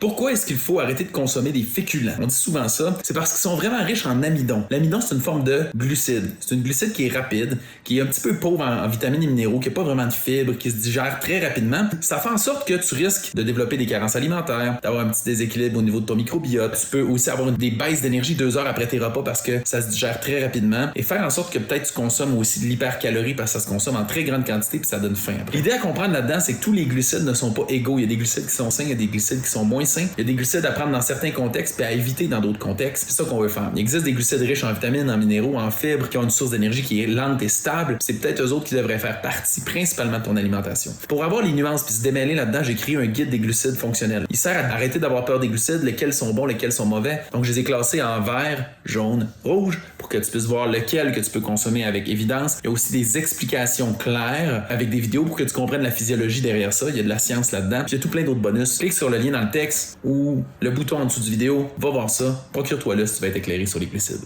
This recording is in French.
Pourquoi est-ce qu'il faut arrêter de consommer des féculents? On dit souvent ça, c'est parce qu'ils sont vraiment riches en amidon. L'amidon, c'est une forme de glucide. C'est une glucide qui est rapide, qui est un petit peu pauvre en vitamines et minéraux, qui n'a pas vraiment de fibres, qui se digère très rapidement. Ça fait en sorte que tu risques de développer des carences alimentaires, d'avoir un petit déséquilibre au niveau de ton microbiote. Tu peux aussi avoir des baisses d'énergie 2 heures après tes repas parce que ça se digère très rapidement et faire en sorte que peut-être tu consommes aussi de l'hypercalorie parce que ça se consomme en très grande quantité puis ça donne faim après. L'idée à comprendre là-dedans, c'est que tous les glucides ne sont pas égaux. Il y a des glucides qui sont sains, il y a des glucides qui sont moins sains. Il y a des glucides à prendre dans certains contextes puis à éviter dans d'autres contextes. C'est ça qu'on veut faire. Il existe des glucides riches en vitamines, en minéraux, en fibres, qui ont une source d'énergie qui est lente et stable. C'est peut-être eux autres qui devraient faire partie principalement de ton alimentation. Pour avoir les nuances puis se démêler là-dedans, j'ai créé un guide des glucides fonctionnels. Il sert à arrêter d'avoir peur des glucides, lesquels sont bons, lesquels sont mauvais. Donc je les ai classés en vert, jaune, rouge pour que tu puisses voir lequel que tu peux consommer avec évidence. Il y a aussi des explications claires avec des vidéos pour que tu comprennes la physiologie derrière ça. Il y a de la science là-dedans. Puis il y a tout plein d'autres bonus. Clique sur le lien dans le texte ou le bouton en dessous du vidéo. Va voir ça. Procure-toi là si tu vas être éclairé sur les glucides.